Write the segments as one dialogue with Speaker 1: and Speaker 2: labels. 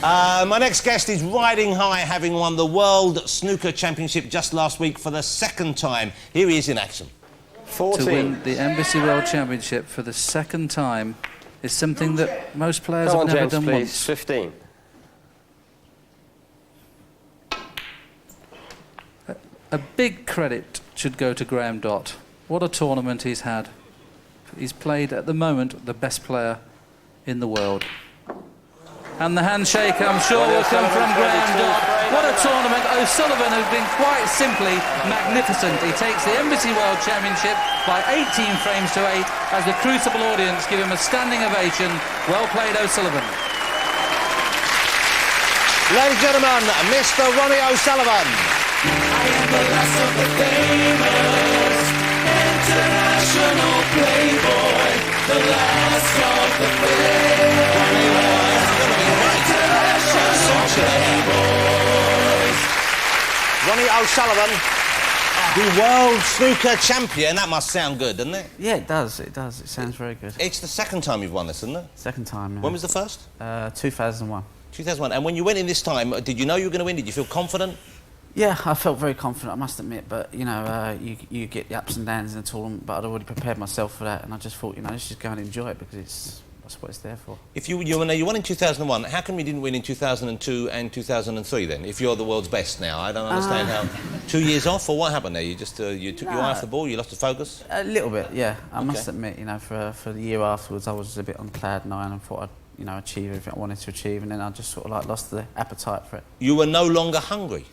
Speaker 1: My next guest is riding high, having won the World Snooker Championship just last week for the second time. Here he is in action.
Speaker 2: 14.
Speaker 3: To win the Embassy World Championship for the second time is something that most players have never done once.
Speaker 2: 15.
Speaker 3: A big credit should go to Graham Dott. What a tournament he's had. He's played, at the moment, the best player in the world. And the handshake, I'm sure, will come from Graham Dott. What a tournament. O'Sullivan has been quite simply magnificent. He takes the Embassy World Championship by 18 frames to 8 as the Crucible audience give him a standing ovation. Well played, O'Sullivan.
Speaker 1: Ladies and gentlemen, Mr. Ronnie O'Sullivan.
Speaker 4: I am the last of the famous, international playboy, the last of the famous, international playboys.
Speaker 1: Ronnie O'Sullivan, the World Snooker Champion. That must sound good, doesn't it?
Speaker 5: Yeah, it does. It does. It sounds very good.
Speaker 1: It's the second time you've won this, isn't it?
Speaker 5: Second time. Yeah.
Speaker 1: When was the first?
Speaker 5: 2001.
Speaker 1: 2001. And when you went in this time, did you know you were going to win? Did you feel confident?
Speaker 5: Yeah, I felt very confident, I must admit, but, you know, you get the ups and downs in the tournament, but I'd already prepared myself for that, and I just thought, you know, let's just go and enjoy it, because that's what it's there for.
Speaker 1: If you won in 2001, how come you didn't win in 2002 and 2003 then, if you're the world's best now? I don't understand how... 2 years off, or what happened there? You just, you took your eye off the ball, you lost the focus?
Speaker 5: A little bit, yeah. I must admit, you know, for the year afterwards, I was a bit on cloud nine and thought I'd, you know, achieve everything I wanted to achieve, and then I just sort of, like, lost the appetite for it.
Speaker 1: You were no longer hungry?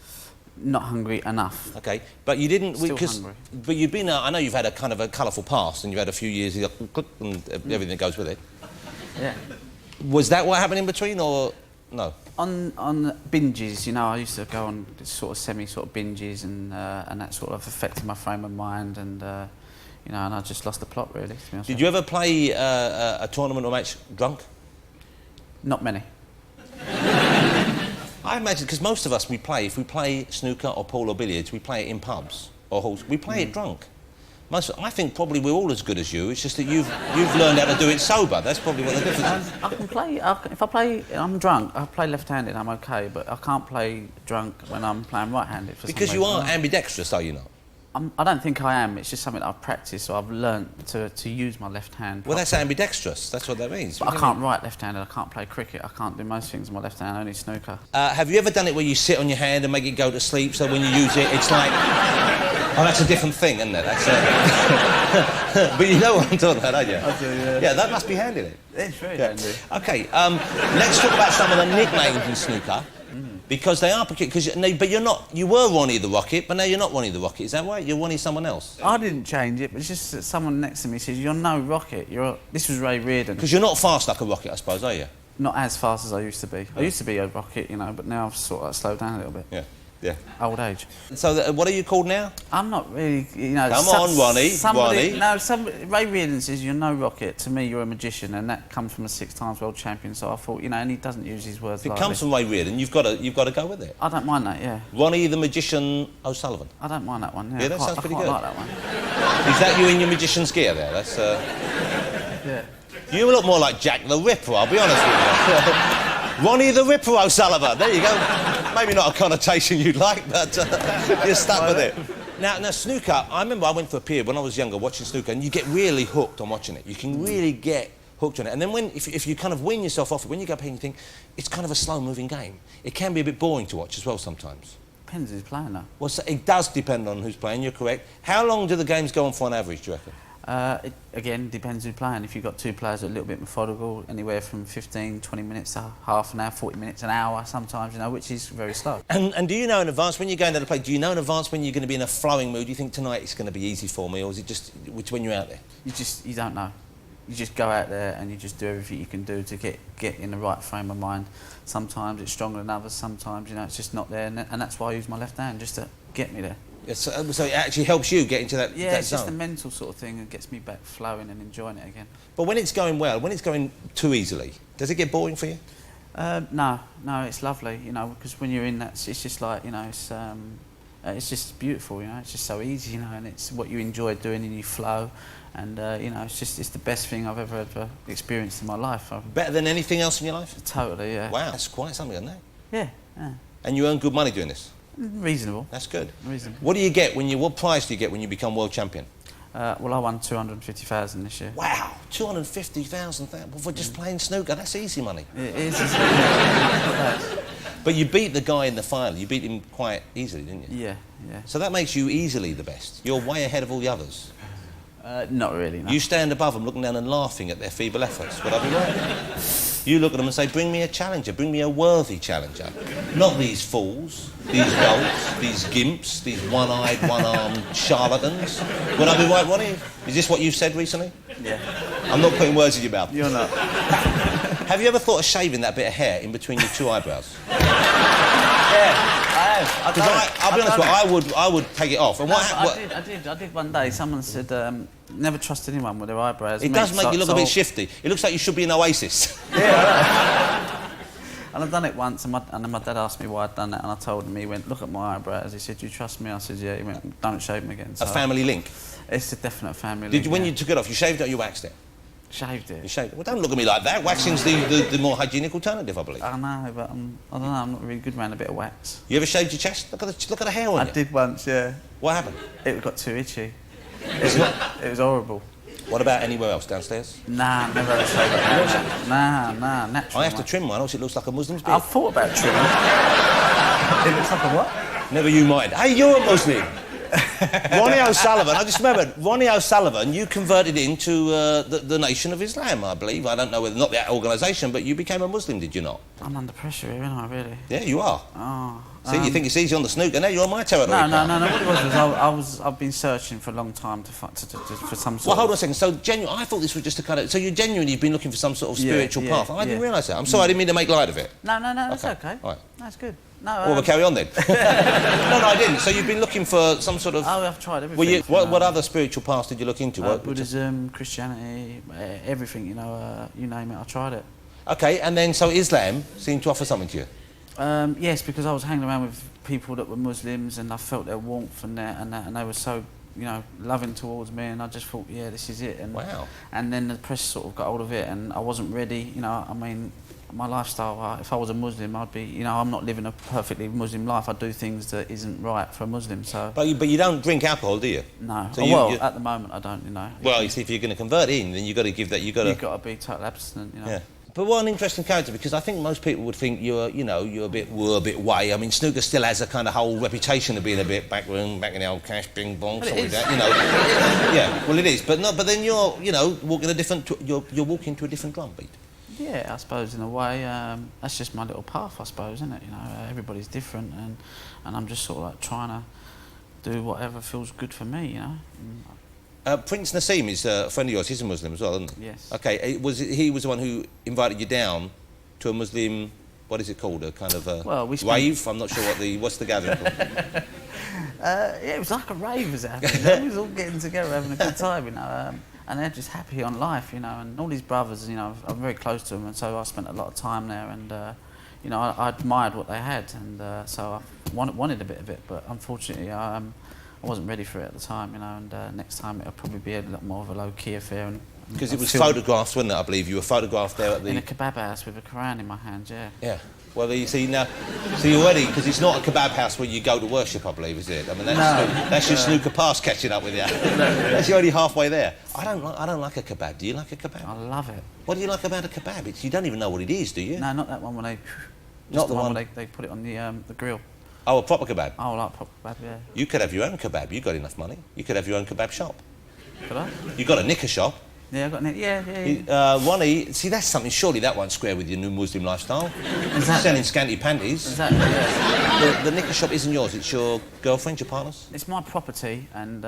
Speaker 5: Not hungry enough.
Speaker 1: Okay, but you didn't...
Speaker 5: Still hungry.
Speaker 1: But you've been... I know you've had a kind of a colourful past, and you've had a few years and everything that goes with it.
Speaker 5: Yeah.
Speaker 1: Was that what happened in between, or no?
Speaker 5: On binges, you know, I used to go on sort of semi-sort of binges, and that sort of affected my frame of mind, and you know, and I just lost the plot, really, to be honest.
Speaker 1: Did you ever play a tournament or match drunk?
Speaker 5: Not many.
Speaker 1: I imagine, because most of us, if we play snooker or pool or billiards, we play it in pubs or halls. We play it drunk. I think probably we're all as good as you. It's just that you've learned how to do it sober. That's probably what the difference is.
Speaker 5: I can play. If I play, I'm drunk. I play left-handed. I'm okay, but I can't play drunk when I'm playing right-handed.
Speaker 1: Because you are ambidextrous, are you not?
Speaker 5: I don't think I am. It's just something that I've practiced, so I've learnt to use my left hand.
Speaker 1: Well, that's ambidextrous. That's what that means.
Speaker 5: But I can't write left-handed. I can't play cricket. I can't do most things with my left hand. Only snooker.
Speaker 1: Have you ever done it where you sit on your hand and make it go to sleep, so when you use it, it's like... Oh, that's a different thing, isn't it? That's But you know what I'm talking about, don't you?
Speaker 5: I do, yeah.
Speaker 1: Yeah, that must be handy then.
Speaker 5: It's very handy.
Speaker 1: OK, let's talk about some of the nicknames in snooker. Because they are peculiar. But you're not... You were Ronnie the Rocket, but now you're not Ronnie the Rocket. Is that right? You're Ronnie someone else.
Speaker 5: I didn't change it, but it's just that someone next to me says, "You're no Rocket. This was Ray Reardon."
Speaker 1: Because you're not fast like a rocket, I suppose, are you?
Speaker 5: Not as fast as I used to be. I used to be a rocket, you know, but now I've sort of like slowed down a little bit.
Speaker 1: Yeah. Yeah.
Speaker 5: Old age.
Speaker 1: So, what are you called now?
Speaker 5: I'm not really, you know...
Speaker 1: Come on, Ronnie.
Speaker 5: Ronnie. No, Ray Reardon says, "You're no rocket. To me, you're a magician," and that comes from a 6-time world champion, so I thought, you know, and he doesn't use his words
Speaker 1: lightly. If it comes from Ray Reardon, you've got to go with it.
Speaker 5: I don't mind that, yeah.
Speaker 1: Ronnie the Magician O'Sullivan.
Speaker 5: I don't mind that one, yeah.
Speaker 1: Yeah, that sounds pretty good.
Speaker 5: I quite like that one.
Speaker 1: Is that you in your magician's gear there? That's...
Speaker 5: Yeah.
Speaker 1: You look more like Jack the Ripper, I'll be honest with you. Ronnie the Ripper O'Sullivan. There you go. Maybe not a connotation you'd like, but you're stuck with it. Now, snooker, I remember I went for a period when I was younger watching snooker, and you get really hooked on watching it. You can really get hooked on it. And then if you kind of wean yourself off it, when you go up here and you think, it's kind of a slow-moving game. It can be a bit boring to watch as well sometimes.
Speaker 5: Depends who's playing, though.
Speaker 1: Well, so it does depend on who's playing, you're correct. How long do the games go on for on average, do you reckon?
Speaker 5: It, again, depends who's playing. If you've got two players that are a little bit methodical, anywhere from 15, 20 minutes to half an hour, 40 minutes, an hour sometimes, you know, which is very slow.
Speaker 1: And do you know in advance, when you're going down to play, do you know in advance when you're going to be in a flowing mood? Do you think tonight it's going to be easy for me, or is it just when you're out there?
Speaker 5: You don't know. You just go out there and you just do everything you can do to get in the right frame of mind. Sometimes it's stronger than others, sometimes, you know, it's just not there, and that's why I use my left hand, just to get me there.
Speaker 1: So it actually helps you get into that zone?
Speaker 5: Yeah, it's just a mental sort of thing and gets me back flowing and enjoying it again.
Speaker 1: But when it's going well, when it's going too easily, does it get boring for you?
Speaker 5: No, it's lovely, you know, because when you're in that, it's just like, you know, it's it's just beautiful, you know. It's just so easy, you know, and it's what you enjoy doing and you flow. And, you know, it's the best thing I've ever experienced in my life.
Speaker 1: Better than anything else in your life?
Speaker 5: Totally, yeah.
Speaker 1: Wow, that's quite something, isn't it?
Speaker 5: Yeah, yeah.
Speaker 1: And you earn good money doing this?
Speaker 5: Reasonable.
Speaker 1: That's good.
Speaker 5: Reasonable.
Speaker 1: What do you get what prize do you get when you become world champion?
Speaker 5: Well, I won 250,000 this year.
Speaker 1: Wow, 250,000 for just playing snooker. That's easy money.
Speaker 5: It is. Isn't it?
Speaker 1: But you beat the guy in the final. You beat him quite easily, didn't you?
Speaker 5: Yeah, yeah.
Speaker 1: So that makes you easily the best. You're way ahead of all the others.
Speaker 5: Not really, no.
Speaker 1: You stand above them looking down and laughing at their feeble efforts. Would I be right? You look at them and say, bring me a challenger, bring me a worthy challenger. Not these fools, these dolts, these gimps, these one-eyed, one-armed charlatans. Would I be right, Ronnie? Is this what you've said recently?
Speaker 5: Yeah.
Speaker 1: I'm not putting words in your mouth.
Speaker 5: You're not.
Speaker 1: Have you ever thought of shaving that bit of hair in between your two eyebrows?
Speaker 5: Yeah.
Speaker 1: Because I'll be honest with you, I would take it off. And
Speaker 5: I did one day. Someone said, never trust anyone with their eyebrows.
Speaker 1: It does make you look a bit shifty. It looks like you should be in Oasis.
Speaker 5: Yeah, and I've done it once, and my dad asked me why I'd done it, and I told him. He went, look at my eyebrows. He said, you trust me? I said, yeah. He went, don't shave them again. So
Speaker 1: a family link?
Speaker 5: It's a definite family
Speaker 1: link. When
Speaker 5: yeah.
Speaker 1: you took it off, you shaved it or you waxed it?
Speaker 5: Shaved it.
Speaker 1: You shaved it? Well, don't look at me like that. Waxing's the more hygienic alternative, I believe.
Speaker 5: I know, but I don't know. I'm not really good around a bit of wax.
Speaker 1: You ever shaved your chest? Look at the hair on you.
Speaker 5: I did once, yeah.
Speaker 1: What happened?
Speaker 5: It got too itchy. It was horrible.
Speaker 1: What about anywhere else downstairs?
Speaker 5: Nah, never ever shaved it. Nah, natural.
Speaker 1: I have to trim mine, else it looks like a Muslim's beard.
Speaker 5: I've thought about trimming. It looks like a what?
Speaker 1: Never you mind. Hey, you're a Muslim. Ronnie O'Sullivan, I just remembered, Ronnie O'Sullivan, you converted into the Nation of Islam, I believe. I don't know whether, not that organisation, but you became a Muslim, did you not?
Speaker 5: I'm under pressure here, aren't I, really?
Speaker 1: Yeah, you are.
Speaker 5: Oh.
Speaker 1: See, you think it's easy on the snooker, now you're on my territory.
Speaker 5: No. What it was I've been searching for a long time for some sort
Speaker 1: Well, hold on a second. So, I thought this was just a kind of... So, you've been looking for some sort of spiritual path. I didn't realise that. I'm sorry, I didn't mean to make light of it.
Speaker 5: No, that's okay.
Speaker 1: All right.
Speaker 5: That's good. No,
Speaker 1: well, we'll carry on then. No, I didn't. So you've been looking for some sort of...
Speaker 5: Oh, I've tried everything.
Speaker 1: What other spiritual paths did you look into?
Speaker 5: Buddhism, Christianity, everything, you know, you name it, I tried it.
Speaker 1: OK, and then, so Islam seemed to offer something to you?
Speaker 5: Yes, because I was hanging around with people that were Muslims and I felt their warmth and they were so, you know, loving towards me, and I just thought, yeah, this is it. And,
Speaker 1: wow.
Speaker 5: And then the press sort of got hold of it and I wasn't ready, you know, I mean... My lifestyle, if I was a Muslim, I'd be, you know, I'm not living a perfectly Muslim life. I do things that isn't right for a Muslim, so...
Speaker 1: But you don't drink alcohol, do you?
Speaker 5: No.
Speaker 1: So
Speaker 5: at the moment, I don't, you know.
Speaker 1: Well, you see, if you're going to convert in, then you've got to give that, you've got
Speaker 5: to be total abstinent, you know.
Speaker 1: Yeah. But what an interesting character, because I think most people would think you're a bit way. I mean, snooker still has a kind of whole reputation of being a bit back in the old cash, bing bong, something like that, you know. Yeah, well, it is, but then you're walking you're walking to a different drum beat.
Speaker 5: Yeah, I suppose in a way, that's just my little path, I suppose, isn't it? You know, everybody's different, and I'm just sort of like trying to do whatever feels good for me, you know.
Speaker 1: Prince Nassim is a friend of yours. He's a Muslim as well, isn't he?
Speaker 5: Yes.
Speaker 1: Okay, he was the one who invited you down to a Muslim. What is it called? A kind of rave? I'm not sure what's the gathering called.
Speaker 5: Yeah, it was like a rave was happening. We was all getting together, having a good time, you know. And they're just happy on life, you know, and all these brothers, you know, I'm very close to them, and so I spent a lot of time there, and, you know, I admired what they had, and so I wanted a bit of it, but unfortunately I wasn't ready for it at the time, you know, and next time it'll probably be a lot more of a low-key affair.
Speaker 1: Because it was photographed, wasn't it, I believe? You were photographed there at the...
Speaker 5: In a kebab house with a Quran in my hand, yeah.
Speaker 1: Yeah. Well, you see now, already, because it's not a kebab house where you go to worship, I believe, is it? I mean, that's your snooker past catching up with you. That's you only halfway there. I don't like a kebab. Do you like a kebab?
Speaker 5: I love it.
Speaker 1: What do you like about a kebab? You don't even know what it is, do you?
Speaker 5: No, not that one when they...
Speaker 1: Not the one
Speaker 5: where they put it on the grill.
Speaker 1: Oh, a proper kebab?
Speaker 5: Oh, I like proper kebab, yeah.
Speaker 1: You could have your own kebab. You've got enough money. You could have your own kebab shop.
Speaker 5: Could I?
Speaker 1: You've got a knicker shop.
Speaker 5: Yeah, I got it. Yeah.
Speaker 1: Ronnie, see, that's something. Surely that won't square with your new Muslim lifestyle.
Speaker 5: Exactly.
Speaker 1: Selling scanty panties.
Speaker 5: Exactly. Yeah.
Speaker 1: The knicker shop isn't yours. It's your girlfriend's, your partner's.
Speaker 5: It's my property, and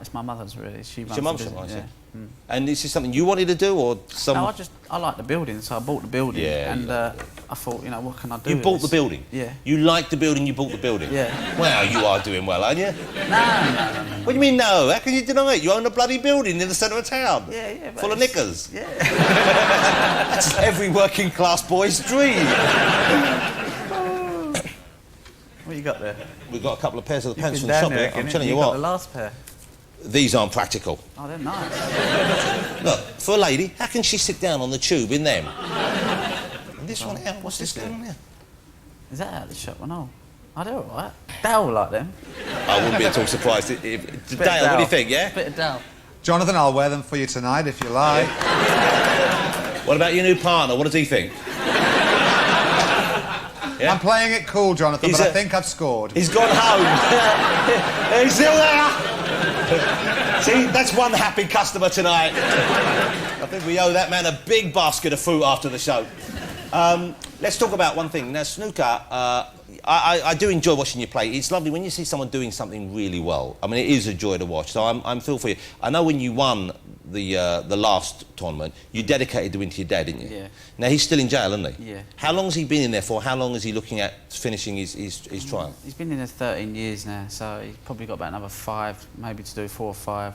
Speaker 5: it's my mother's really. She runs
Speaker 1: it's your mum's
Speaker 5: the
Speaker 1: shop,
Speaker 5: business.
Speaker 1: Yeah. Mm. And is this something you wanted to do, or some?
Speaker 5: No, I like the building, so I bought the building.
Speaker 1: Yeah.
Speaker 5: And I thought, you know, what can I do?
Speaker 1: You
Speaker 5: with
Speaker 1: bought
Speaker 5: this?
Speaker 1: the building.
Speaker 5: Yeah.
Speaker 1: You liked the building. You bought the building.
Speaker 5: Yeah.
Speaker 1: Wow, you are doing well, aren't you?
Speaker 5: No.
Speaker 1: What do you mean no? How can you deny it? You own a bloody building in the centre of town.
Speaker 5: Yeah.
Speaker 1: Full of knickers.
Speaker 5: Yeah.
Speaker 1: That's every working class boy's dream.
Speaker 5: What are you you got there?
Speaker 1: We've got a couple of pairs of the pants
Speaker 5: Been
Speaker 1: from the
Speaker 5: down
Speaker 1: shop
Speaker 5: there
Speaker 1: here.
Speaker 5: again,
Speaker 1: I'm telling you
Speaker 5: got
Speaker 1: what,
Speaker 5: the last pair.
Speaker 1: these aren't practical.
Speaker 5: Oh, they're nice.
Speaker 1: Look, for a lady, how can she sit down on the tube in them? And this one here, what's this going on here?
Speaker 5: Is that out of the shop? Well, no. Oh, they're all right. Dale will like them.
Speaker 1: I wouldn't be at all surprised if Dale, what do you think, yeah?
Speaker 5: Bit of Dale.
Speaker 2: Jonathan, I'll wear them for you tonight if you like.
Speaker 1: What about your new partner? What does he think? Yeah?
Speaker 2: I'm playing it cool, Jonathan,
Speaker 1: He's
Speaker 2: but I think I've scored.
Speaker 1: He's gone home. He's still there. See, that's one happy customer tonight. I think we owe that man a big basket of fruit after the show. Let's talk about one thing. Now, snooker, I do enjoy watching you play. It's lovely when you see someone doing something really well. I mean, it is a joy to watch, so I'm thrilled for you. I know when you won the last tournament, you dedicated the win to your dad, didn't you?
Speaker 5: Yeah.
Speaker 1: Now, he's still in jail, isn't he?
Speaker 5: Yeah.
Speaker 1: How long has he been in there for? How long is he looking at finishing his trial?
Speaker 5: He's been in there 13 years now, so he's probably got about another 5, maybe to do 4 or 5.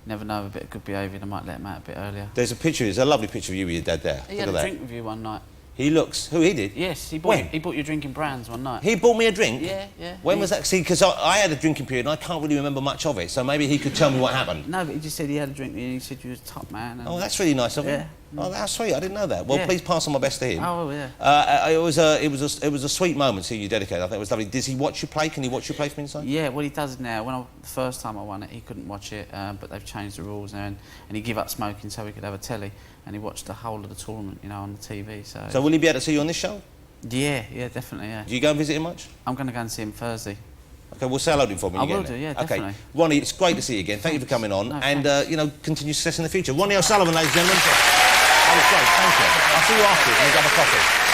Speaker 5: Never know, a bit of good behaviour, they might let him out a bit earlier.
Speaker 1: There's a picture, there's a lovely picture of you with your dad there.
Speaker 5: He
Speaker 1: Look
Speaker 5: had
Speaker 1: at
Speaker 5: a
Speaker 1: that.
Speaker 5: drink with you one night.
Speaker 1: He looks... Who, he did?
Speaker 5: Yes, he
Speaker 1: When?
Speaker 5: bought you drinking brands one night.
Speaker 1: He bought me a drink?
Speaker 5: Yeah, yeah.
Speaker 1: When was that? See, because I had a drinking period and I can't really remember much of it, so maybe he could tell me what happened.
Speaker 5: No, but he just said he had a drink with you and he said you was a top man. And
Speaker 1: Oh, that's really nice of him.
Speaker 5: Yeah.
Speaker 1: Oh, that's sweet. I didn't know that. Well,
Speaker 5: Yeah.
Speaker 1: please pass on my best to him.
Speaker 5: Oh, yeah.
Speaker 1: It was a sweet moment seeing you dedicate. I think it was lovely. Does he watch you play? Can he watch you play from inside?
Speaker 5: Yeah, well, he does now. The first time I won it, he couldn't watch it, but they've changed the rules now, and he gave up smoking so he could have a telly, and he watched the whole of the tournament, you know, on the TV.
Speaker 1: So will he be able to see you on this show?
Speaker 5: Yeah, definitely, yeah.
Speaker 1: Do you go and visit him much?
Speaker 5: I'm going to go and see him Thursday.
Speaker 1: Okay, we'll say hello to him for me.
Speaker 5: I
Speaker 1: when you
Speaker 5: will
Speaker 1: get
Speaker 5: do,
Speaker 1: there.
Speaker 5: yeah,
Speaker 1: Okay,
Speaker 5: definitely.
Speaker 1: Ronnie, it's great to see you again. Thank you for coming on,
Speaker 5: No,
Speaker 1: and
Speaker 5: thanks.
Speaker 1: you know, continue success in the future. Ronnie O'Sullivan, ladies and gentlemen. That was great. Thank you. I'll see you afterwards. We'll grab a coffee.